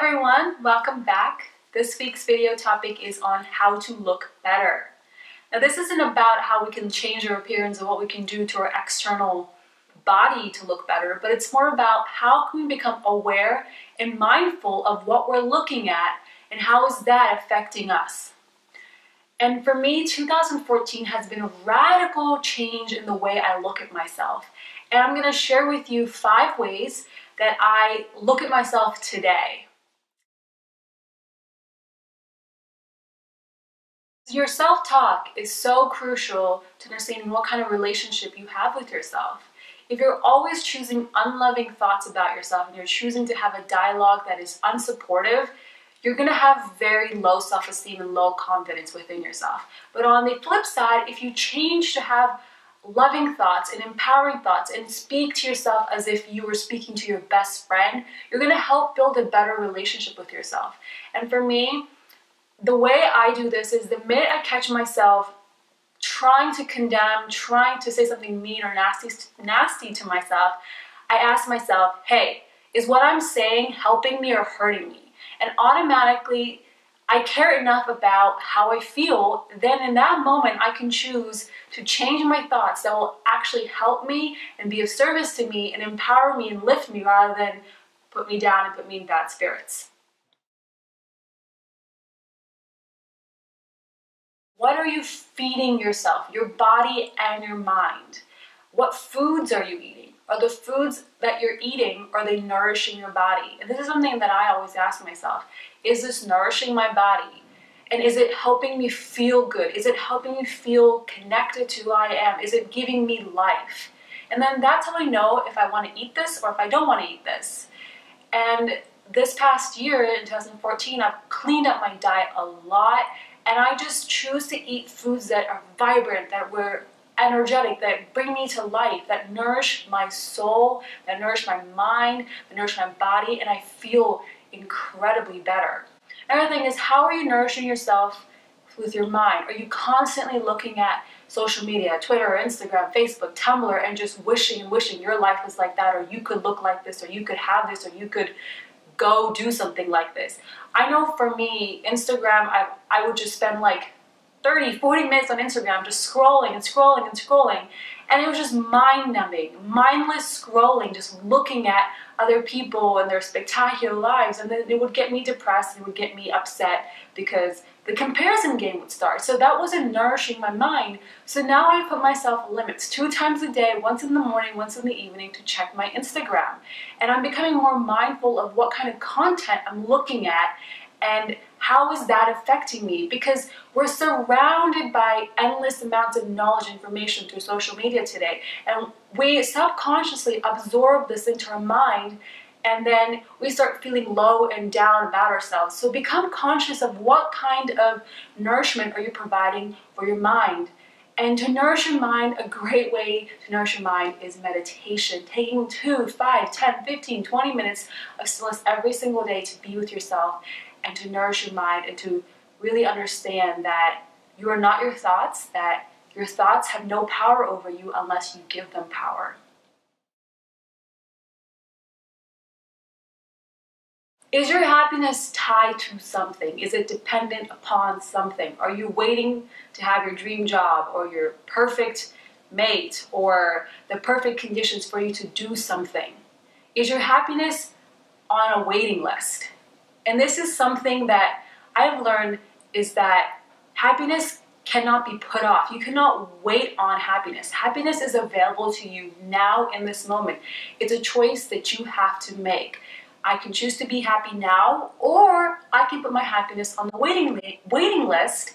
everyone, welcome back. This week's video topic is on how to look better. Now this isn't about how we can change our appearance or what we can do to our external body to look better, but it's more about how can we become aware and mindful of what we're looking at and how is that affecting us. And for me, 2014 has been a radical change in the way I look at myself. And I'm going to share with you 5 ways that I look at myself today. Your self-talk is so crucial to understanding what kind of relationship you have with yourself. If you're always choosing unloving thoughts about yourself and you're choosing to have a dialogue that is unsupportive, you're going to have very low self-esteem and low confidence within yourself. But on the flip side, if you change to have loving thoughts and empowering thoughts and speak to yourself as if you were speaking to your best friend, you're going to help build a better relationship with yourself. And for me, the way I do this is the minute I catch myself trying to condemn, trying to say something mean or nasty to myself, I ask myself, hey, is what I'm saying helping me or hurting me? And automatically, I care enough about how I feel, then in that moment I can choose to change my thoughts that will actually help me and be of service to me and empower me and lift me rather than put me down and put me in bad spirits. What are you feeding yourself, your body and your mind? What foods are you eating? Are the foods that you're eating, are they nourishing your body? And this is something that I always ask myself. Is this nourishing my body? And is it helping me feel good? Is it helping me feel connected to who I am? Is it giving me life? And then that's how I know if I want to eat this or if I don't want to eat this. And this past year, in 2014, I've cleaned up my diet a lot. And I just choose to eat foods that are vibrant, that were energetic, that bring me to life, that nourish my soul, that nourish my mind, that nourish my body, and I feel incredibly better. Another thing is, how are you nourishing yourself with your mind? Are you constantly looking at social media, Twitter, Instagram, Facebook, Tumblr, and just wishing and wishing your life was like that, or you could look like this, or you could have this, or you could go do something like this? I know for me, Instagram, I would just spend like 30, 40 minutes on Instagram just scrolling and scrolling and scrolling. And it was just mind-numbing, mindless scrolling, just looking at other people and their spectacular lives. And then it would get me depressed, and it would get me upset because the comparison game would start. So that wasn't nourishing my mind. So now I put myself limits 2 times a day, once in the morning, once in the evening, to check my Instagram. And I'm becoming more mindful of what kind of content I'm looking at and how is that affecting me? Because we're surrounded by endless amounts of knowledge and information through social media today. And we subconsciously absorb this into our mind, and then we start feeling low and down about ourselves. So become conscious of what kind of nourishment are you providing for your mind. And to nourish your mind, a great way to nourish your mind is meditation. Taking 2, 5, 10, 15, 20 minutes of stillness every single day to be with yourself and to nourish your mind and to really understand that you are not your thoughts, that your thoughts have no power over you unless you give them power. Is your happiness tied to something? Is it dependent upon something? Are you waiting to have your dream job or your perfect mate or the perfect conditions for you to do something? Is your happiness on a waiting list? And this is something that I've learned, is that happiness cannot be put off. You cannot wait on happiness. Happiness is available to you now in this moment. It's a choice that you have to make. I can choose to be happy now, or I can put my happiness on the waiting list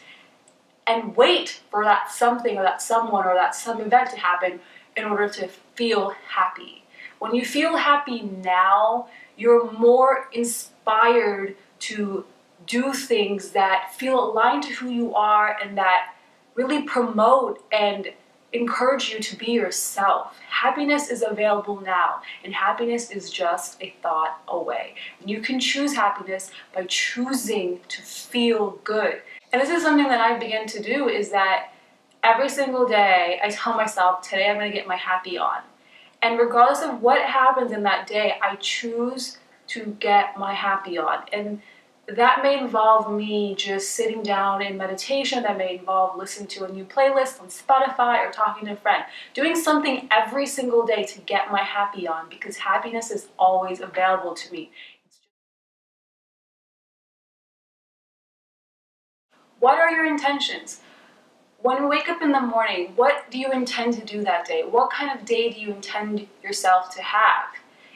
and wait for that something or that someone or that some event to happen in order to feel happy. When you feel happy now, you're more inspired to do things that feel aligned to who you are and that really promote and encourage you to be yourself. Happiness is available now, and happiness is just a thought away. And you can choose happiness by choosing to feel good. And this is something that I begin to do, is that every single day I tell myself, today I'm going to get my happy on. And regardless of what happens in that day, I choose to get my happy on. And that may involve me just sitting down in meditation. That may involve listening to a new playlist on Spotify or talking to a friend. Doing something every single day to get my happy on, because happiness is always available to me. What are your intentions? When you wake up in the morning, what do you intend to do that day? What kind of day do you intend yourself to have?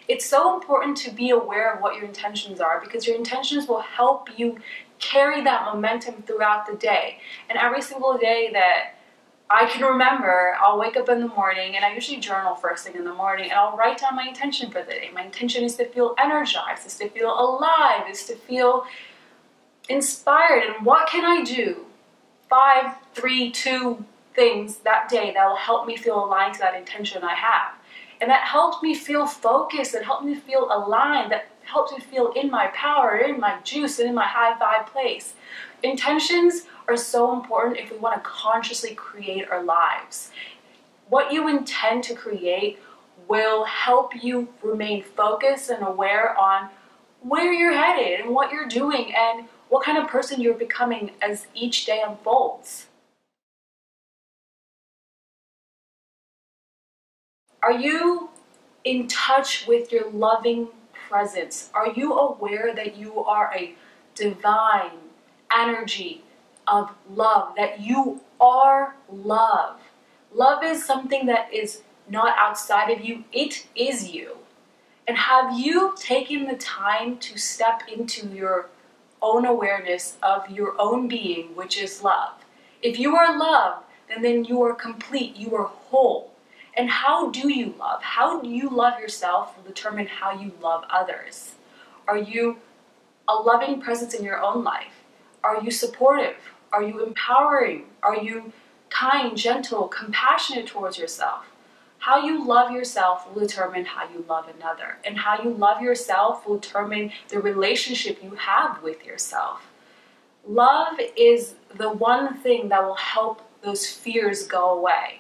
It's so important to be aware of what your intentions are, because your intentions will help you carry that momentum throughout the day. And every single day that I can remember, I'll wake up in the morning, and I usually journal first thing in the morning, and I'll write down my intention for the day. My intention is to feel energized, is to feel alive, is to feel inspired. And what can I do? 5, 3, 2 things that day that will help me feel aligned to that intention I have. And that helps me feel focused, that helps me feel aligned, that helps me feel in my power, in my juice, and in my high vibe place. Intentions are so important if we want to consciously create our lives. What you intend to create will help you remain focused and aware on where you're headed and what you're doing and what kind of person you're becoming as each day unfolds. Are you in touch with your loving presence? Are you aware that you are a divine energy of love, that you are love? Love is something that is not outside of you, it is you. And have you taken the time to step into your own awareness of your own being, which is love? If you are love, then you are complete, you are whole. And how do you love? How do you love yourself will determine how you love others. Are you a loving presence in your own life? Are you supportive? Are you empowering? Are you kind, gentle, compassionate towards yourself? How you love yourself will determine how you love another. And how you love yourself will determine the relationship you have with yourself. Love is the one thing that will help those fears go away.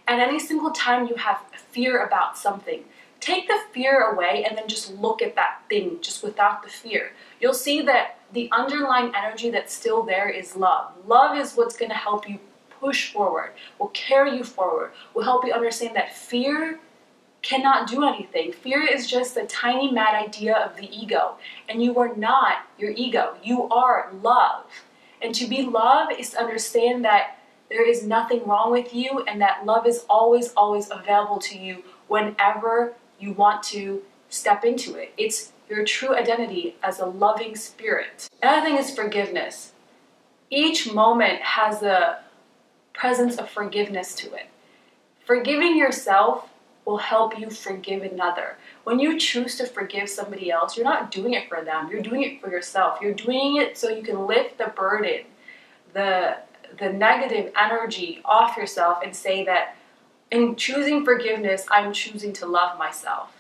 And any single time you have fear about something, take the fear away and then just look at that thing just without the fear. You'll see that the underlying energy that's still there is love. Love is what's going to help you push forward, will carry you forward, will help you understand that fear cannot do anything. Fear is just a tiny mad idea of the ego, and you are not your ego. You are love. And to be love is to understand that there is nothing wrong with you, and that love is always, always available to you whenever you want to step into it. It's your true identity as a loving spirit. Another thing is forgiveness. Each moment has a presence of forgiveness to it. Forgiving yourself will help you forgive another. When you choose to forgive somebody else, you're not doing it for them, you're doing it for yourself. You're doing it so you can lift the burden, the negative energy off yourself, and say that in choosing forgiveness, I'm choosing to love myself.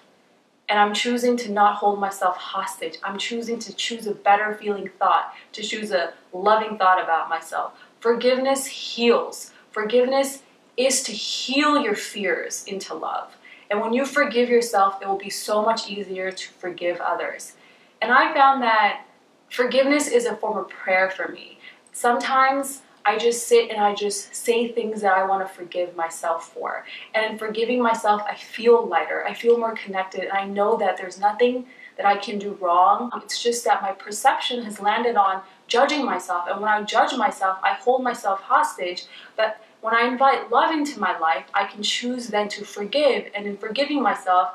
And I'm choosing to not hold myself hostage. I'm choosing to choose a better feeling thought, to choose a loving thought about myself. Forgiveness heals. Forgiveness is to heal your fears into love. And when you forgive yourself, it will be so much easier to forgive others. And I found that forgiveness is a form of prayer for me. Sometimes I just sit and I just say things that I want to forgive myself for. And in forgiving myself, I feel lighter, I feel more connected, and I know that there's nothing that I can do wrong. It's just that my perception has landed on judging myself. And when I judge myself, I hold myself hostage. But when I invite love into my life, I can choose then to forgive. And in forgiving myself,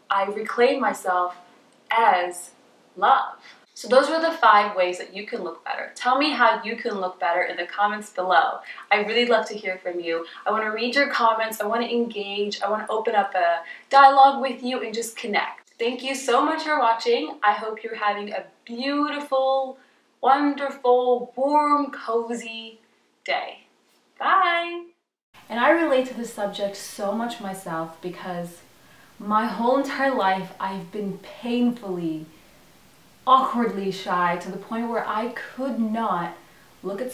I reclaim myself as love. So those were the 5 ways that you can look better. Tell me how you can look better in the comments below. I really love to hear from you. I want to read your comments. I want to engage. I want to open up a dialogue with you and just connect. Thank you so much for watching. I hope you're having a beautiful, wonderful, warm, cozy day. Bye! And I relate to this subject so much myself because my whole entire life I've been painfully, awkwardly shy to the point where I could not look at